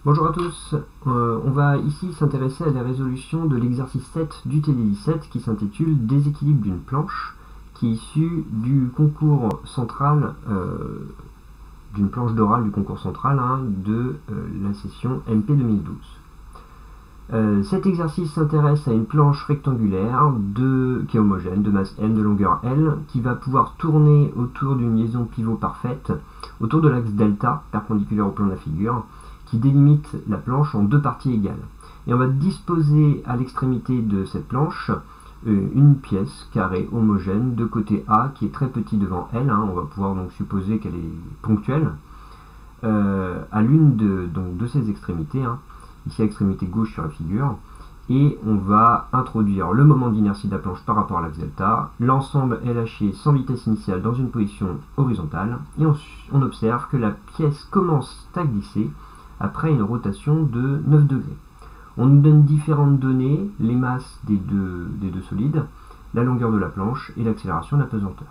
Bonjour à tous, on va ici s'intéresser à la résolution de l'exercice 7 du TD17 qui s'intitule Déséquilibre d'une planche, qui est issu du concours central, d'une planche d'oral du concours central de la session MP 2012. Cet exercice s'intéresse à une planche rectangulaire qui est homogène, de masse M, de longueur L, qui va pouvoir tourner autour d'une liaison pivot parfaite, autour de l'axe delta, perpendiculaire au plan de la figure, qui délimite la planche en deux parties égales. Et on va disposer à l'extrémité de cette planche une pièce carrée homogène de côté A qui est très petit devant L, on va pouvoir donc supposer qu'elle est ponctuelle, à l'une de ces extrémités, ici à l'extrémité gauche sur la figure, et on va introduire le moment d'inertie de la planche par rapport à l'axe delta. L'ensemble est lâché sans vitesse initiale dans une position horizontale, et on observe que la pièce commence à glisser après une rotation de 9 degrés. On nous donne différentes données, les masses des deux solides, la longueur de la planche et l'accélération de la pesanteur.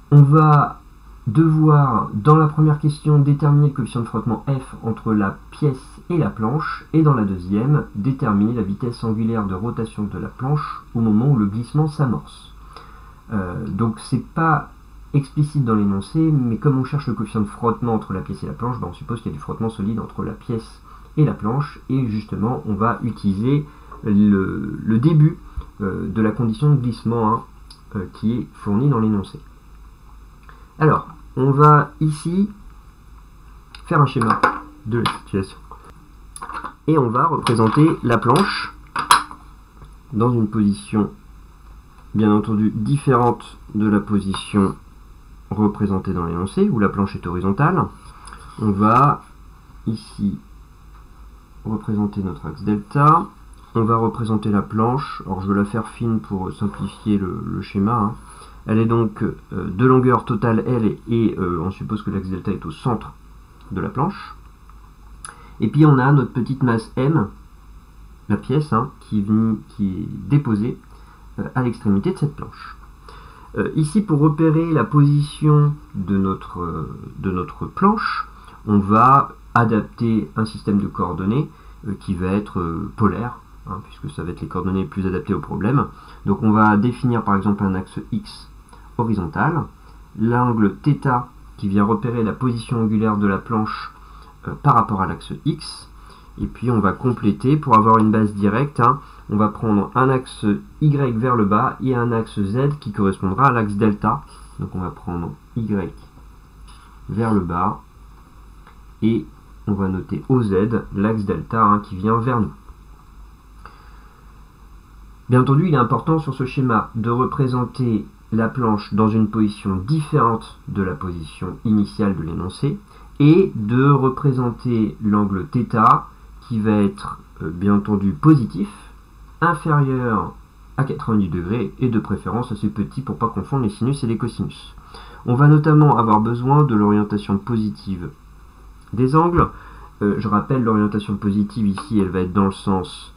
On va devoir, dans la première question, déterminer le coefficient de frottement F entre la pièce et la planche, et dans la deuxième, déterminer la vitesse angulaire de rotation de la planche au moment où le glissement s'amorce. Donc c'est pas explicite dans l'énoncé, mais comme on cherche le coefficient de frottement entre la pièce et la planche, on suppose qu'il y a du frottement solide entre la pièce et la planche, et justement on va utiliser le début de la condition de glissement qui est fournie dans l'énoncé. Alors, on va ici faire un schéma de la situation, et on va représenter la planche dans une position bien entendu différente de la position représentée dans l'énoncé, où la planche est horizontale. On va ici représenter notre axe delta, on va représenter la planche, alors je vais la faire fine pour simplifier le schéma. Elle est donc de longueur totale L, et on suppose que l'axe delta est au centre de la planche. Et puis on a notre petite masse M, la pièce, qui est déposée à l'extrémité de cette planche. Ici, pour repérer la position de notre planche, on va adapter un système de coordonnées qui va être polaire, puisque ça va être les coordonnées les plus adaptées au problème. Donc on va définir par exemple un axe X horizontal, l'angle θ qui vient repérer la position angulaire de la planche par rapport à l'axe X, et puis on va compléter pour avoir une base directe. On va prendre un axe Y vers le bas et un axe Z qui correspondra à l'axe delta. Donc on va prendre Y vers le bas et on va noter OZ, l'axe delta qui vient vers nous. Bien entendu, il est important sur ce schéma de représenter la planche dans une position différente de la position initiale de l'énoncé, et de représenter l'angle θ qui va être bien entendu positif, inférieur à 90 degrés, et de préférence assez petit pour ne pas confondre les sinus et les cosinus. On va notamment avoir besoin de l'orientation positive des angles. Je rappelle, l'orientation positive ici, elle va être dans le sens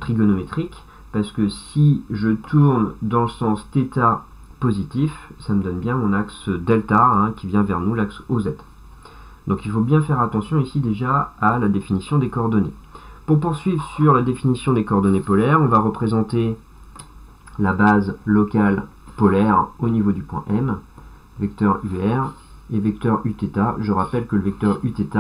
trigonométrique, parce que si je tourne dans le sens θ positif, ça me donne bien mon axe delta qui vient vers nous, l'axe OZ. Donc il faut bien faire attention ici déjà à la définition des coordonnées. Pour poursuivre sur la définition des coordonnées polaires, on va représenter la base locale polaire au niveau du point M, vecteur UR et vecteur Uθ. Je rappelle que le vecteur Uθ,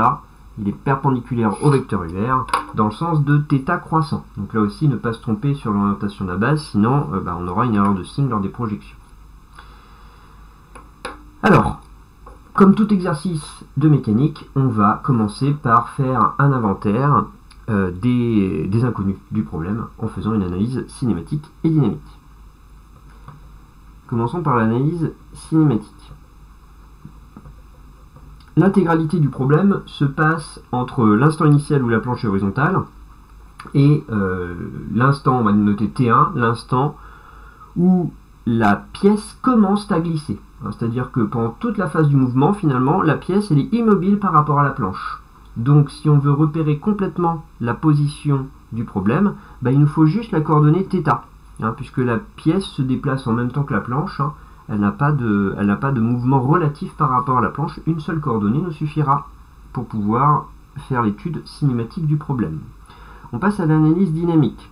il est perpendiculaire au vecteur UR dans le sens de θ croissant. Donc là aussi, ne pas se tromper sur l'orientation de la base, sinon on aura une erreur de signe lors des projections. Alors, comme tout exercice de mécanique, on va commencer par faire un inventaire des inconnus du problème en faisant une analyse cinématique et dynamique. Commençons par l'analyse cinématique. L'intégralité du problème se passe entre l'instant initial où la planche est horizontale et l'instant, on va noter T1, l'instant où la pièce commence à glisser. C'est-à-dire que pendant toute la phase du mouvement, finalement, la pièce elle est immobile par rapport à la planche. Donc si on veut repérer complètement la position du problème, il nous faut juste la coordonnée θ, puisque la pièce se déplace en même temps que la planche, elle n'a pas de mouvement relatif par rapport à la planche. Une seule coordonnée nous suffira pour pouvoir faire l'étude cinématique du problème. On passe à l'analyse dynamique.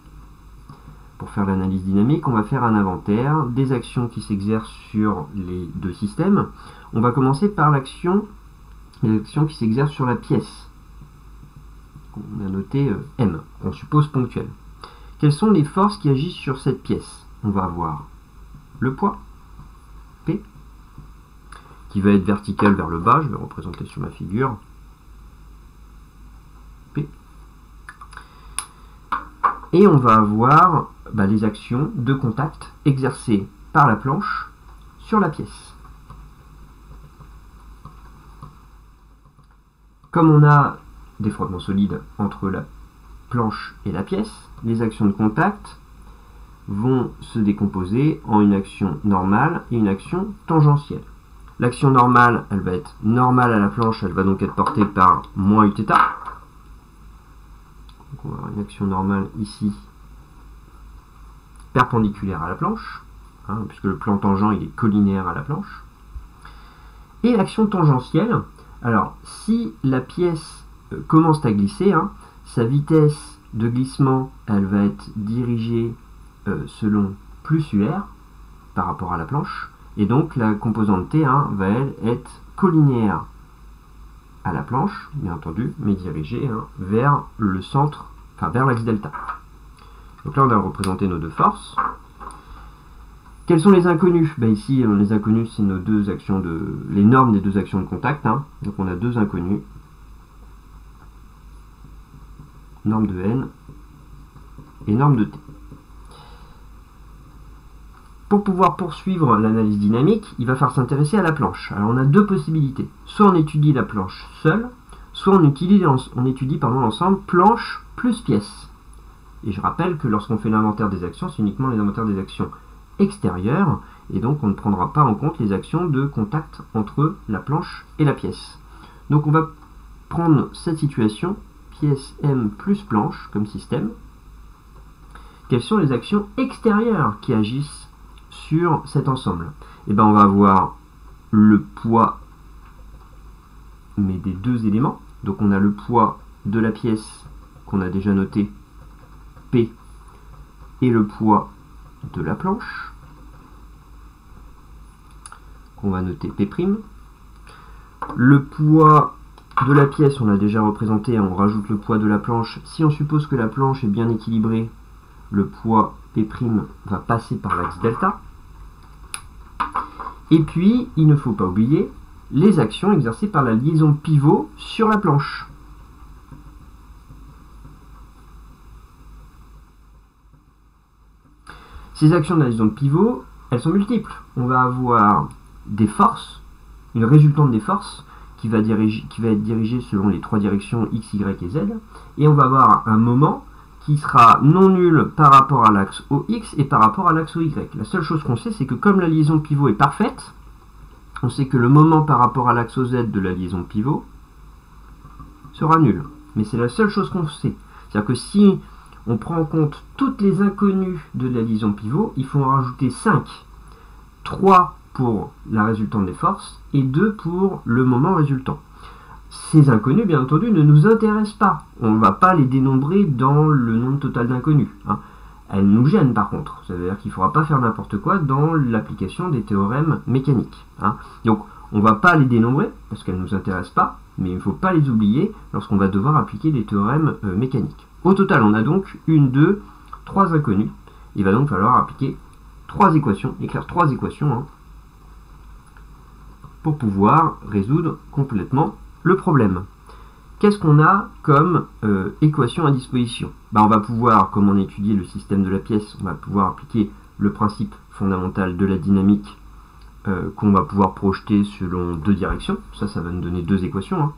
Pour faire l'analyse dynamique, on va faire un inventaire des actions qui s'exercent sur les deux systèmes. On va commencer par l'action qui s'exerce sur la pièce. On a noté M, on suppose ponctuelle. Quelles sont les forces qui agissent sur cette pièce? On va avoir le poids, P, qui va être vertical vers le bas, je vais représenter sur ma figure, P. Et on va avoir les actions de contact exercées par la planche sur la pièce. Comme on a des frottements solides entre la planche et la pièce, les actions de contact vont se décomposer en une action normale et une action tangentielle. L'action normale, elle va être normale à la planche, elle va donc être portée par moins uθ. Donc on va avoir une action normale ici, perpendiculaire à la planche, puisque le plan tangent il est collinéaire à la planche. Et l'action tangentielle, alors si la pièce commence à glisser, sa vitesse de glissement, elle va être dirigée selon plus UR par rapport à la planche, et donc la composante T1 va elle être collinéaire à la planche, bien entendu, mais dirigée vers le centre, vers l'axe delta. Donc là on a représenté nos deux forces. Quels sont les inconnus? Ici les inconnus c'est nos deux actions les normes des deux actions de contact. Donc on a deux inconnus. Norme de N et norme de T. Pour pouvoir poursuivre l'analyse dynamique, il va falloir s'intéresser à la planche. Alors on a deux possibilités. Soit on étudie la planche seule, soit on étudie l'ensemble planche plus pièce. Et je rappelle que lorsqu'on fait l'inventaire des actions, c'est uniquement l'inventaire des actions extérieures, et donc on ne prendra pas en compte les actions de contact entre la planche et la pièce. Donc on va prendre cette situation, pièce M plus planche comme système. Quelles sont les actions extérieures qui agissent sur cet ensemble? On va avoir le poids, mais des deux éléments. Donc on a le poids de la pièce qu'on a déjà noté, P, et le poids de la planche, qu'on va noter P'. Le poids de la pièce, on l'a déjà représenté, on rajoute le poids de la planche. Si on suppose que la planche est bien équilibrée, le poids P' va passer par l'axe delta. Et puis, il ne faut pas oublier les actions exercées par la liaison pivot sur la planche. Ces actions de la liaison pivot, elles sont multiples. On va avoir des forces, une résultante des forces, qui va être dirigée selon les trois directions X, Y et Z. Et on va avoir un moment qui sera non nul par rapport à l'axe OX et par rapport à l'axe OY. La seule chose qu'on sait, c'est que comme la liaison pivot est parfaite, on sait que le moment par rapport à l'axe OZ de la liaison pivot sera nul. Mais c'est la seule chose qu'on sait. C'est-à-dire que si on prend en compte toutes les inconnues de la liaison pivot, il faut en rajouter 5. 3 pour la résultante des forces et 2 pour le moment résultant. Ces inconnus, bien entendu, ne nous intéressent pas. On ne va pas les dénombrer dans le nombre total d'inconnus. Elles nous gênent par contre. Ça veut dire qu'il ne faudra pas faire n'importe quoi dans l'application des théorèmes mécaniques. Donc on ne va pas les dénombrer parce qu'elles ne nous intéressent pas, mais il ne faut pas les oublier lorsqu'on va devoir appliquer des théorèmes mécaniques. Au total, on a donc 1, 2, 3 inconnus. Il va donc falloir appliquer 3 équations, écrire 3 équations pour pouvoir résoudre complètement le problème. Qu'est-ce qu'on a comme équation à disposition? On va pouvoir, comme on a étudié le système de la pièce, on va pouvoir appliquer le principe fondamental de la dynamique qu'on va pouvoir projeter selon deux directions. Ça va nous donner deux équations.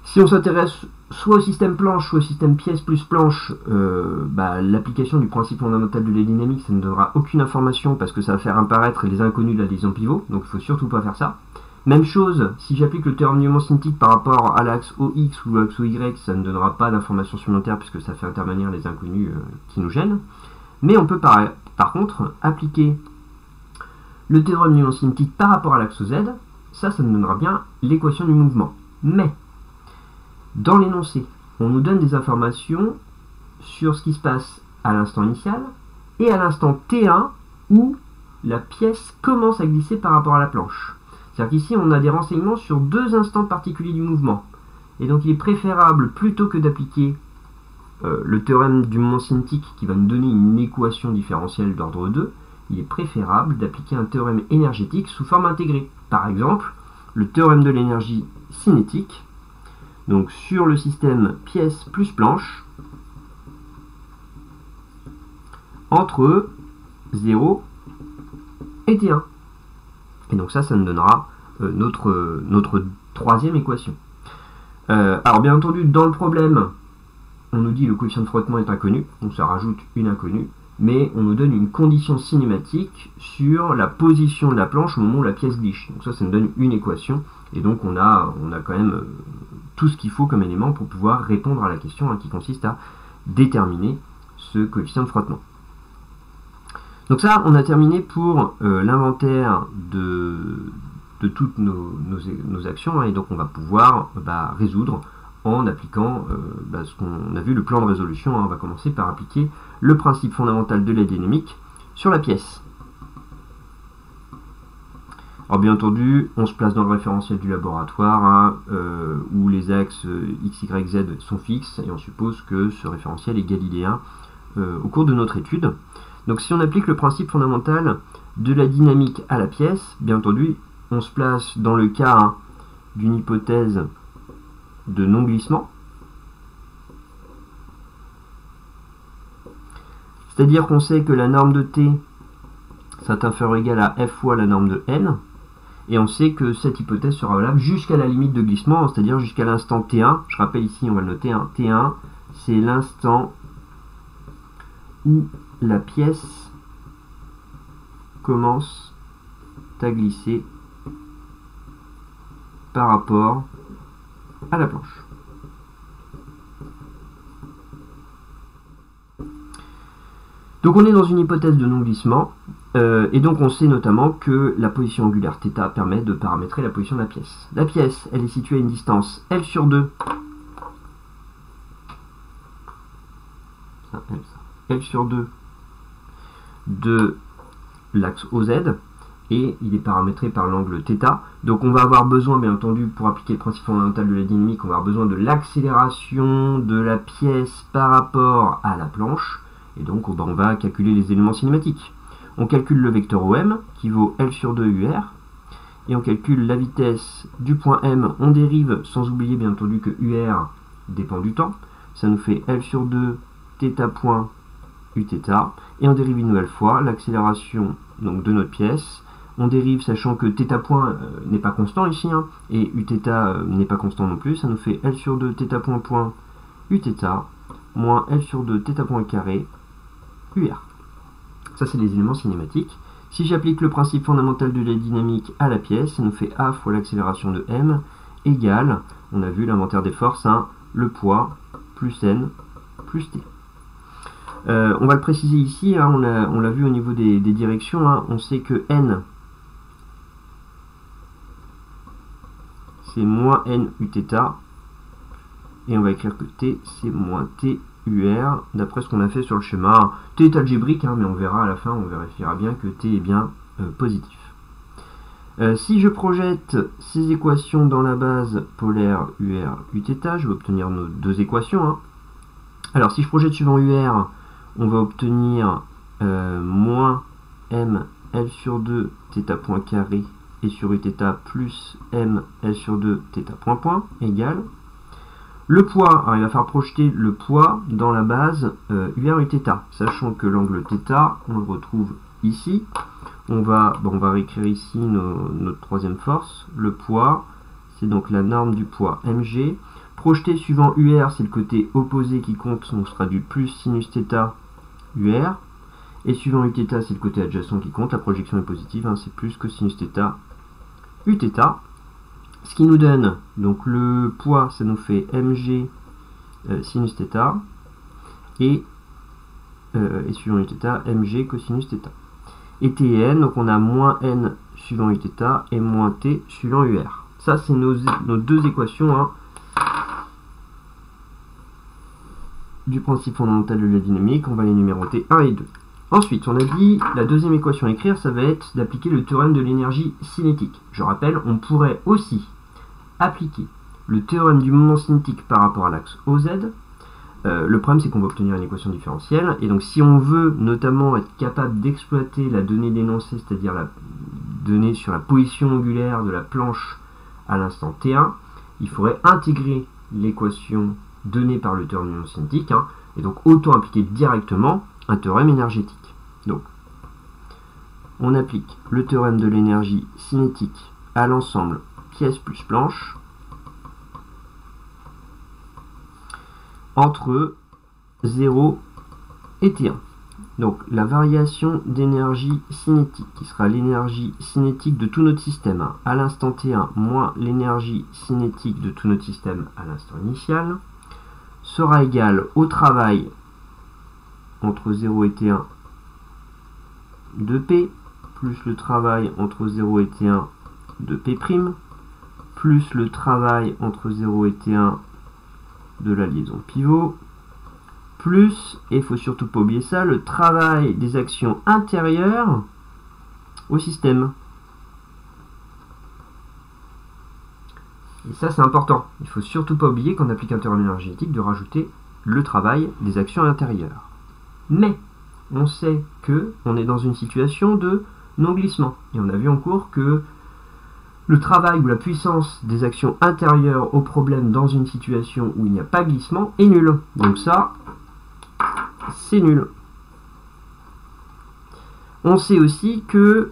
Si on s'intéresse soit au système planche, soit au système pièce plus planche, l'application du principe fondamental de la dynamique, ça ne donnera aucune information parce que ça va faire apparaître les inconnus de la liaison pivot, donc il ne faut surtout pas faire ça. Même chose, si j'applique le théorème du moment cinétique par rapport à l'axe OX ou l'axe OY, ça ne donnera pas d'informations supplémentaires puisque ça fait intervenir les inconnus qui nous gênent. Mais on peut par contre appliquer le théorème du moment cinétique par rapport à l'axe OZ, ça nous donnera bien l'équation du mouvement. Mais, dans l'énoncé, on nous donne des informations sur ce qui se passe à l'instant initial et à l'instant T1 où la pièce commence à glisser par rapport à la planche. C'est-à-dire qu'ici, on a des renseignements sur deux instants particuliers du mouvement. Et donc, il est préférable, plutôt que d'appliquer le théorème du moment cinétique qui va nous donner une équation différentielle d'ordre 2, il est préférable d'appliquer un théorème énergétique sous forme intégrée. Par exemple, le théorème de l'énergie cinétique, donc sur le système pièce plus planche, entre 0 et T1. Et donc ça nous donnera notre troisième équation. Alors bien entendu, dans le problème, on nous dit le coefficient de frottement est inconnu, donc ça rajoute une inconnue, mais on nous donne une condition cinématique sur la position de la planche au moment où la pièce glisse. Donc ça nous donne une équation, et donc on a quand même tout ce qu'il faut comme élément pour pouvoir répondre à la question qui consiste à déterminer ce coefficient de frottement. Donc ça, on a terminé pour l'inventaire de toutes nos actions, et donc on va pouvoir résoudre en appliquant ce qu'on a vu, le plan de résolution. On va commencer par appliquer le principe fondamental de la dynamique sur la pièce. Alors bien entendu, on se place dans le référentiel du laboratoire où les axes x, y, z sont fixes, et on suppose que ce référentiel est galiléen au cours de notre étude. Donc si on applique le principe fondamental de la dynamique à la pièce, bien entendu, on se place dans le cas d'une hypothèse de non-glissement. C'est-à-dire qu'on sait que la norme de t, ça est inférieur ou égal à f fois la norme de n, et on sait que cette hypothèse sera valable jusqu'à la limite de glissement, c'est-à-dire jusqu'à l'instant t1. Je rappelle ici, on va le noter, t1, c'est l'instant où la pièce commence à glisser par rapport à la planche. Donc on est dans une hypothèse de non-glissement, et donc on sait notamment que la position angulaire θ permet de paramétrer la position de la pièce. La pièce, elle est située à une distance L sur 2, L sur 2 de l'axe OZ, et il est paramétré par l'angle θ. Donc on va avoir besoin, bien entendu, pour appliquer le principe fondamental de la dynamique, on va avoir besoin de l'accélération de la pièce par rapport à la planche, et donc on va calculer les éléments cinématiques. On calcule le vecteur OM, qui vaut L sur 2 UR, et on calcule la vitesse du point M, on dérive, sans oublier bien entendu que UR dépend du temps, ça nous fait L sur 2 θ point Uθ, et on dérive une nouvelle fois l'accélération donc de notre pièce. On dérive sachant que θ point n'est pas constant ici, et Uθ n'est pas constant non plus, ça nous fait L sur 2 θ point point Uθ moins L sur 2 θ point carré UR. Ça c'est les éléments cinématiques. Si j'applique le principe fondamental de la dynamique à la pièce, ça nous fait A fois l'accélération de M égale, on a vu l'inventaire des forces, le poids plus N plus T. On va le préciser ici, on l'a vu au niveau des directions, on sait que N c'est moins N Uθ, et on va écrire que T c'est moins T UR, d'après ce qu'on a fait sur le schéma. T est algébrique, mais on verra à la fin, on vérifiera bien que T est bien positif. Si je projette ces équations dans la base polaire UR Uθ, je vais obtenir nos deux équations. Alors si je projette suivant UR, on va obtenir moins M L sur 2 θ point carré et sur Uθ plus M L sur 2 θ point point égale. Le poids, alors il va falloir projeter le poids dans la base UR Uθ, sachant que l'angle θ, on le retrouve ici. On va réécrire ici notre troisième force. Le poids, c'est donc la norme du poids mg. Projeté suivant UR, c'est le côté opposé qui compte, donc ce sera du plus sinus θ UR. Et suivant Uθ, c'est le côté adjacent qui compte, la projection est positive, c'est plus que sinus θ Uθ. Ce qui nous donne, donc le poids, ça nous fait mg sinus θ, et suivant uθ, mg cosinus θ. Et t et n, donc on a moins n suivant uθ et moins t suivant ur. Ça, c'est nos deux équations hein, du principe fondamental de la dynamique. On va les numéroter 1 et 2. Ensuite, on a dit, la deuxième équation à écrire, ça va être d'appliquer le théorème de l'énergie cinétique. Je rappelle, on pourrait aussi appliquer le théorème du moment cinétique par rapport à l'axe OZ. Le problème, c'est qu'on va obtenir une équation différentielle. Et donc, si on veut notamment être capable d'exploiter la donnée d'énoncé, c'est-à-dire la donnée sur la position angulaire de la planche à l'instant T1, il faudrait intégrer l'équation donnée par le théorème du moment cinétique. Hein, et donc, autant appliquer directement un théorème énergétique. Donc, on applique le théorème de l'énergie cinétique à l'ensemble pièce plus planche entre 0 et T1. Donc, la variation d'énergie cinétique, qui sera l'énergie cinétique de tout notre système hein, à l'instant T1 moins l'énergie cinétique de tout notre système à l'instant initial, sera égale au travail entre 0 et T1 de P, plus le travail entre 0 et T1 de P', plus le travail entre 0 et T1 de la liaison pivot, plus, et il ne faut surtout pas oublier ça, le travail des actions intérieures au système. Et ça, c'est important. Il ne faut surtout pas oublier qu'en appliquant un théorème énergétique, de rajouter le travail des actions intérieures. Mais, on sait que on est dans une situation de non-glissement. Et on a vu en cours que le travail ou la puissance des actions intérieures au problème dans une situation où il n'y a pas glissement est nul. Donc ça, c'est nul. On sait aussi que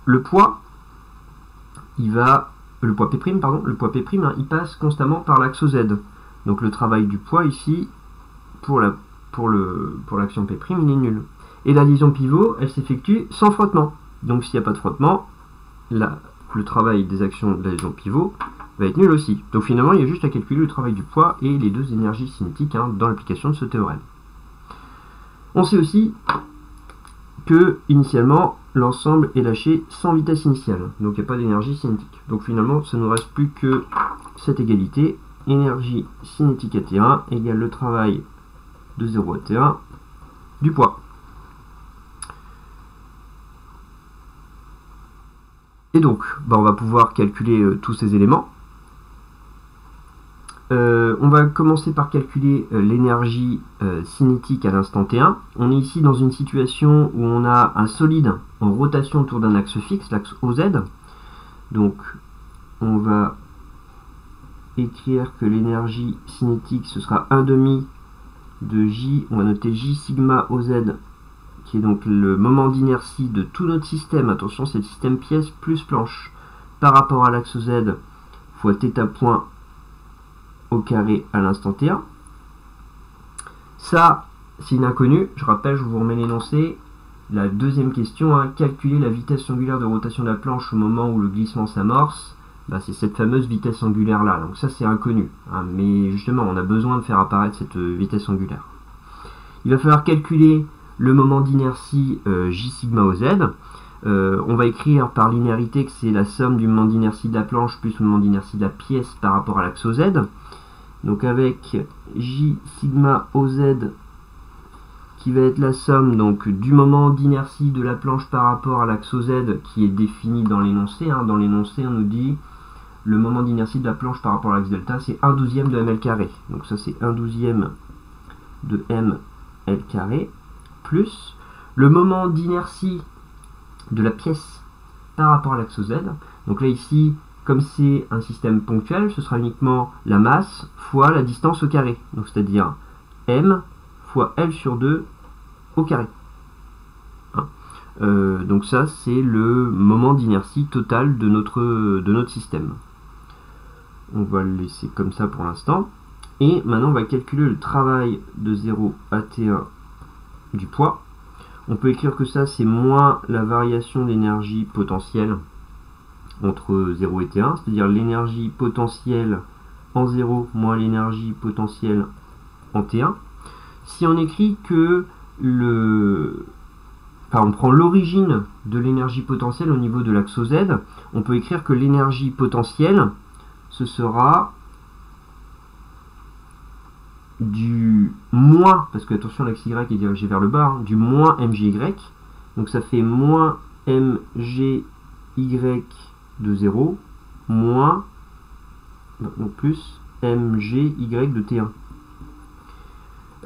le poids, le poids P', hein, il passe constamment par l'axe Z. Donc le travail du poids ici, pour l'action P', il est nul. Et la liaison pivot, elle s'effectue sans frottement. Donc s'il n'y a pas de frottement, le travail des actions de la liaison pivot va être nul aussi. Donc finalement, il y a juste à calculer le travail du poids et les deux énergies cinétiques hein, dans l'application de ce théorème. On sait aussi que, initialement, l'ensemble est lâché sans vitesse initiale. Donc il n'y a pas d'énergie cinétique. Donc finalement, ça ne nous reste plus que cette égalité. Énergie cinétique à T1 égale le travail de 0 à T1 du poids. Et donc, on va pouvoir calculer tous ces éléments. On va commencer par calculer l'énergie cinétique à l'instant T1. On est ici dans une situation où on a un solide en rotation autour d'un axe fixe, l'axe OZ. Donc, on va écrire que l'énergie cinétique, ce sera 1/2 de J, on va noter J sigma OZ, qui est donc le moment d'inertie de tout notre système. Attention, c'est le système pièce plus planche par rapport à l'axe Z fois θ point au carré à l'instant T1. Ça, c'est une inconnue. Je rappelle, je vous remets l'énoncé. La deuxième question, hein, calculer la vitesse angulaire de rotation de la planche au moment où le glissement s'amorce. C'est cette fameuse vitesse angulaire là. Donc ça, c'est inconnu. Hein, mais justement, on a besoin de faire apparaître cette vitesse angulaire. Il va falloir calculer le moment d'inertie J sigma OZ. On va écrire par linéarité que c'est la somme du moment d'inertie de la planche plus le moment d'inertie de la pièce par rapport à l'axe OZ. Donc avec J sigma OZ qui va être la somme donc, du moment d'inertie de la planche par rapport à l'axe OZ qui est défini dans l'énoncé. Hein. Dans l'énoncé, on nous dit le moment d'inertie de la planche par rapport à l'axe delta, c'est 1/12 de ml carré. Donc ça, c'est 1/12 de ml carré plus le moment d'inertie de la pièce par rapport à l'axe Z. Donc là, ici, comme c'est un système ponctuel, ce sera uniquement la masse fois la distance au carré. Donc c'est-à-dire m fois L sur 2 au carré. Hein. Donc ça, c'est le moment d'inertie total de notre système. On va le laisser comme ça pour l'instant. Et maintenant, on va calculer le travail de 0 à T1 du poids. On peut écrire que ça, c'est moins la variation d'énergie potentielle entre 0 et T1, c'est-à-dire l'énergie potentielle en 0 moins l'énergie potentielle en T1. Si on écrit que on prend l'origine de l'énergie potentielle au niveau de l'axe Z, on peut écrire que l'énergie potentielle, ce sera du moins, parce que attention l'axe Y est dirigé vers le bas, hein, du moins mgy, donc ça fait moins mgy de 0, moins, donc plus mgy de T1.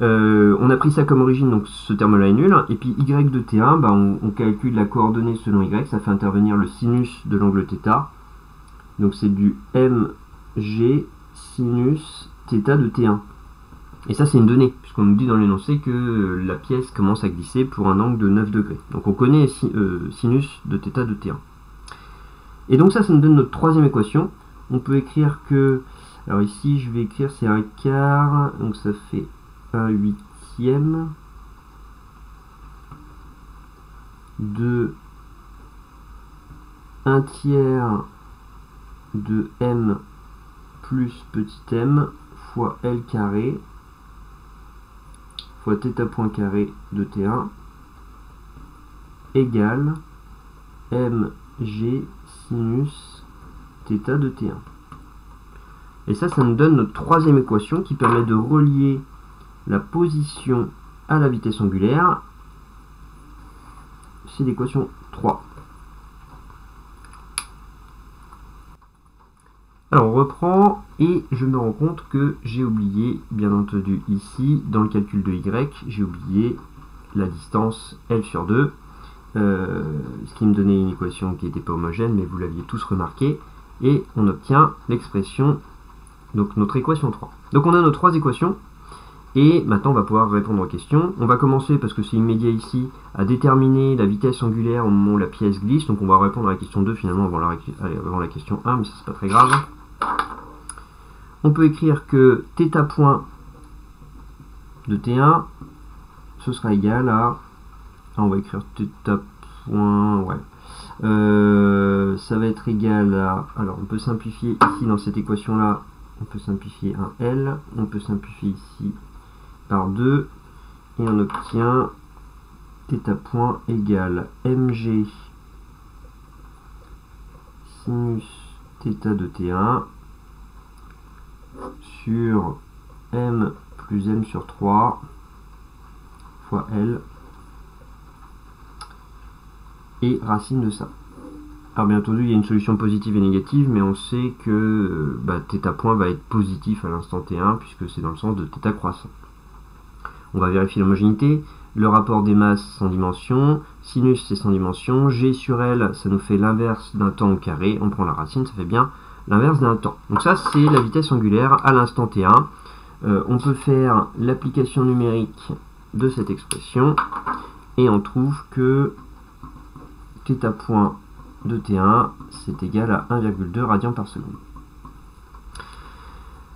On a pris ça comme origine, donc ce terme-là est nul. Et puis y de T1, bah, on calcule la coordonnée selon y, ça fait intervenir le sinus de l'angle θ. Donc c'est du mg sinus θ de T1. Et ça c'est une donnée, puisqu'on nous dit dans l'énoncé que la pièce commence à glisser pour un angle de 9 degrés. Donc on connaît sinus de θ de T1. Et donc ça nous donne notre troisième équation. On peut écrire que, alors ici je vais écrire c'est un quart, donc ça fait 1/8 de 1/3 de m plus petit m fois L carré fois θ point carré de T1 égale mg sinus θ de T1. Et ça nous donne notre troisième équation qui permet de relier la position à la vitesse angulaire. C'est l'équation 3. Alors on reprend et je me rends compte que j'ai oublié, bien entendu ici, dans le calcul de y, j'ai oublié la distance L sur 2, ce qui me donnait une équation qui n'était pas homogène, mais vous l'aviez tous remarqué, et on obtient l'expression, donc notre équation 3. Donc on a nos trois équations, et maintenant on va pouvoir répondre aux questions. On va commencer, parce que c'est immédiat ici, à déterminer la vitesse angulaire au moment où la pièce glisse, donc on va répondre à la question 2 finalement avant la question 1, mais ça c'est pas très grave. On peut écrire que θ point de T1, ce sera égal à, on va écrire θ point, ouais, ça va être égal à, alors on peut simplifier ici dans cette équation là, on peut simplifier un L, on peut simplifier ici par 2, et on obtient θ point égale mg sinus θ de T1 sur m plus m sur 3 fois L et racine de ça. Alors bien entendu il y a une solution positive et négative, mais on sait que θ point va être positif à l'instant T1 puisque c'est dans le sens de θ croissant. On va vérifier l'homogénéité, le rapport des masses sans dimension, sinus c'est sans dimension, g sur L ça nous fait l'inverse d'un temps au carré, on prend la racine, ça fait bien l'inverse d'un temps. Donc ça c'est la vitesse angulaire à l'instant T1. On peut faire l'application numérique de cette expression et on trouve que θ point de T1 c'est égal à 1,2 radians par seconde.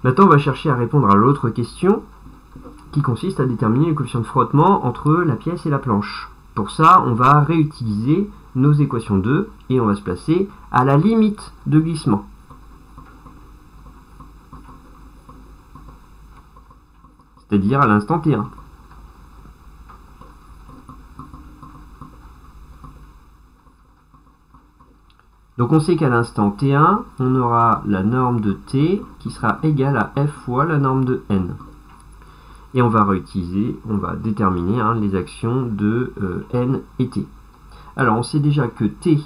Maintenant on va chercher à répondre à l'autre question qui consiste à déterminer le coefficient de frottement entre la pièce et la planche. Pour ça on va réutiliser nos équations 2 et on va se placer à la limite de glissement. C'est-à-dire à l'instant T1. Donc on sait qu'à l'instant T1, on aura la norme de T qui sera égale à F fois la norme de N. Et on va réutiliser, on va déterminer les actions de N et T. Alors on sait déjà que T,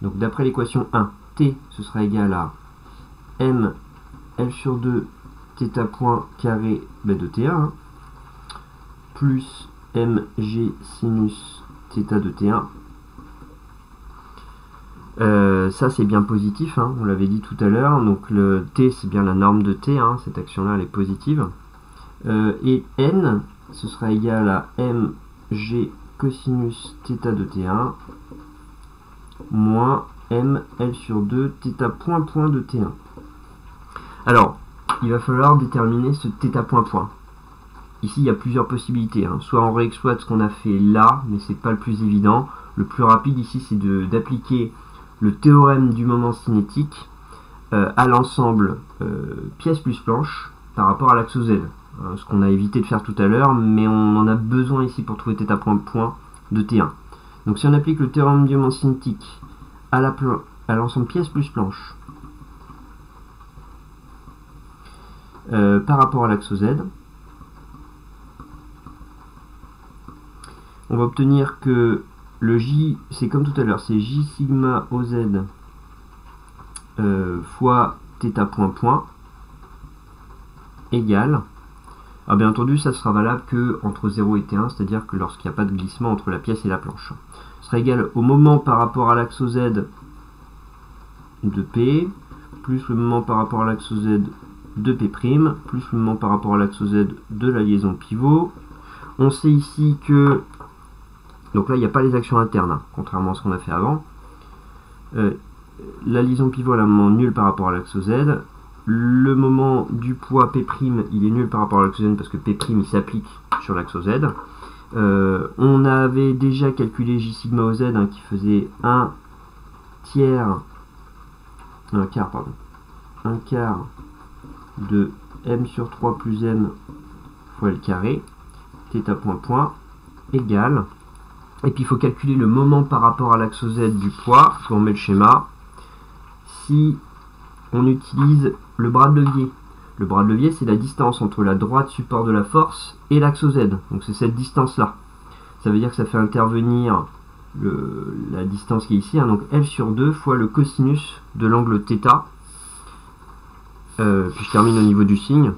donc d'après l'équation 1, T ce sera égal à M L sur 2 θ point carré de T1 plus mg sinus θ de T1. Ça c'est bien positif, on l'avait dit tout à l'heure, donc le T c'est bien la norme de T, cette action là elle est positive. Et N ce sera égal à mg cosinus θ de T1 moins m L sur 2 θ point point de T1. Alors, il va falloir déterminer ce θ point point. Ici, il y a plusieurs possibilités. Soit on réexploite ce qu'on a fait là, mais c'est pas le plus évident, le plus rapide ici, c'est d'appliquer le théorème du moment cinétique à l'ensemble pièce plus planche par rapport à l'axe Z. Ce qu'on a évité de faire tout à l'heure, mais on en a besoin ici pour trouver θ point point de T1. Donc si on applique le théorème du moment cinétique à l'ensemble pièce plus planche par rapport à l'axe Z, on va obtenir que le J, c'est comme tout à l'heure, c'est J sigma OZ fois θ point point égale, alors bien entendu ça sera valable que entre 0 et T1, c'est-à-dire que lorsqu'il n'y a pas de glissement entre la pièce et la planche. Ce sera égal au moment par rapport à l'axe Z de P, plus le moment par rapport à l'axe Z de P', plus le moment par rapport à l'axe Z de la liaison pivot. On sait ici que, donc là il n'y a pas les actions internes, hein, contrairement à ce qu'on a fait avant. La liaison pivot elle a un moment nul par rapport à l'axe Z. Le moment du poids P', il est nul par rapport à l'axe Z parce que P' il s'applique sur l'axe Z. On avait déjà calculé J sigma OZ hein, qui faisait un quart de M sur 3 plus M fois L carré, θ point point, égale. Et puis il faut calculer le moment par rapport à l'axe Z du poids, si on met le schéma, si on utilise le bras de levier. Le bras de levier, c'est la distance entre la droite support de la force et l'axe Z. Donc c'est cette distance-là. Ça veut dire que ça fait intervenir la distance qui est ici, hein, donc L sur 2 fois le cosinus de l'angle θ. Puis je termine au niveau du signe.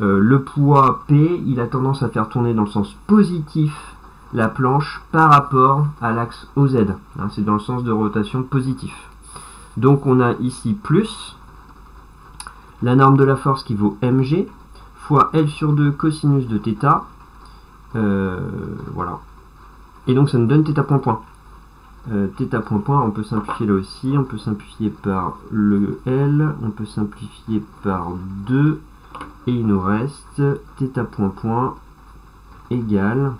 Le poids P, il a tendance à faire tourner dans le sens positif la planche par rapport à l'axe OZ. Hein, c'est dans le sens de rotation positif. Donc on a ici plus la norme de la force qui vaut mg fois L sur 2 cosinus de θ. Voilà. Et donc ça nous donne θ point point. Θ point point, on peut simplifier là aussi, on peut simplifier par le L, on peut simplifier par 2, et il nous reste θ point point égale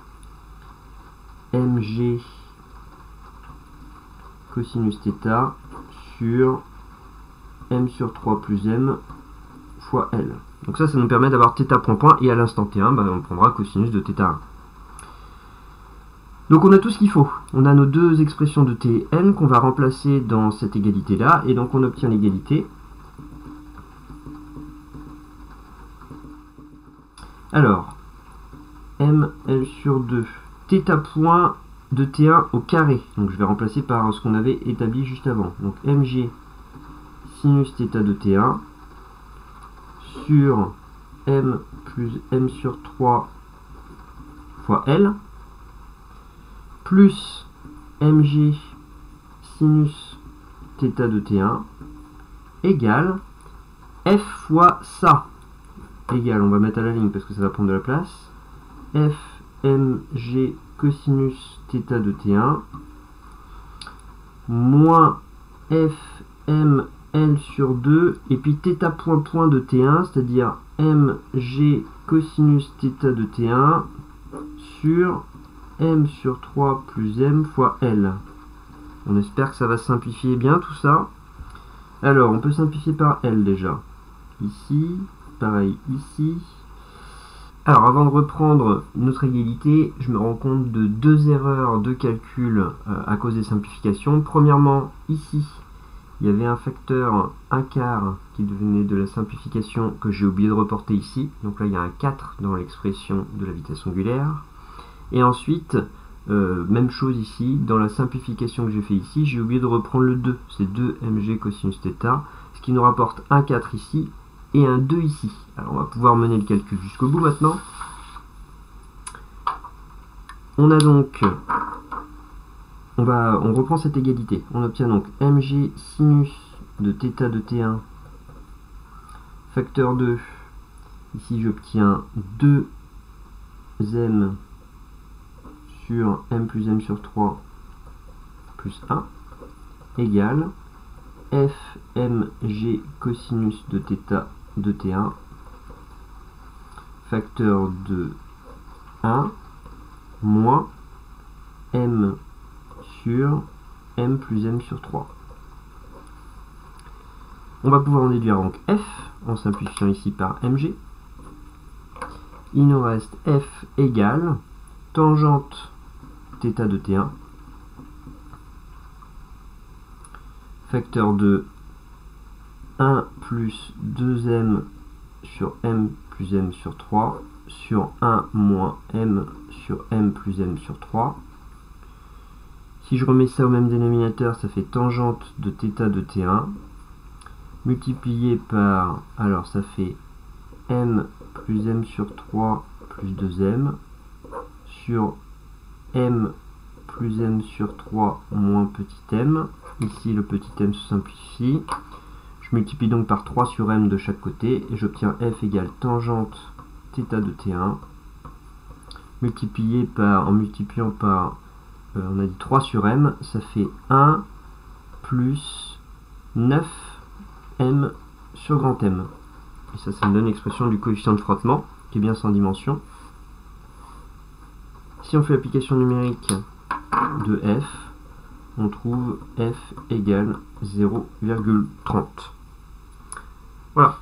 mg cosinus θ sur m sur 3 plus m fois L. Donc ça nous permet d'avoir θ point point, et à l'instant T1, on prendra cosinus de θ1. Donc on a tout ce qu'il faut. On a nos deux expressions de Tn qu'on va remplacer dans cette égalité-là, et donc on obtient l'égalité. Alors, ml sur 2, θ point de T1 au carré. Donc je vais remplacer par ce qu'on avait établi juste avant. Donc mg sinus θ de T1 sur m plus m sur 3 fois L, plus mg sinus θ de T1 égale f fois ça. Égale, on va mettre à la ligne parce que ça va prendre de la place, f mg cosinus θ de T1 moins f m L sur 2 et puis θ point point de T1, c'est-à-dire mg cosinus θ de T1 sur m sur 3 plus m fois L. On espère que ça va simplifier bien tout ça. Alors, on peut simplifier par L déjà. Ici, pareil ici. Alors, avant de reprendre notre égalité, je me rends compte de deux erreurs de calcul à cause des simplifications. Premièrement, ici, il y avait un facteur 1 quart qui devenait de la simplification que j'ai oublié de reporter ici. Donc là, il y a un 4 dans l'expression de la vitesse angulaire. Et ensuite, même chose ici, dans la simplification que j'ai fait ici, j'ai oublié de reprendre le 2. C'est 2 mg cosinus θ, ce qui nous rapporte un 4 ici et un 2 ici. Alors on va pouvoir mener le calcul jusqu'au bout maintenant. On a donc, on reprend cette égalité. On obtient donc mg sinus de θ de T1 facteur 2. Ici j'obtiens 2m sur m plus m sur 3 plus 1 égale f mg cosinus de θ de T1 facteur de 1 moins m sur m plus m sur 3. On va pouvoir en déduire donc f, en simplifiant ici par mg. Il nous reste f égale tangente θ de T1, facteur de 1 plus 2m sur m plus m sur 3 sur 1 moins m sur m plus m sur 3. Si je remets ça au même dénominateur, ça fait tangente de θ de T1 multiplié par, alors ça fait m plus m sur 3 plus 2m sur m plus m sur 3 moins petit m. Ici le petit m se simplifie. Je multiplie donc par 3 sur m de chaque côté et j'obtiens f égale tangente θ de T1 multiplié par, en multipliant par, on a dit 3 sur m, ça fait 1 plus 9m sur grand M. Et ça me donne l'expression du coefficient de frottement, qui est bien sans dimension. Si on fait l'application numérique de f, on trouve f égale 0,30. Voilà.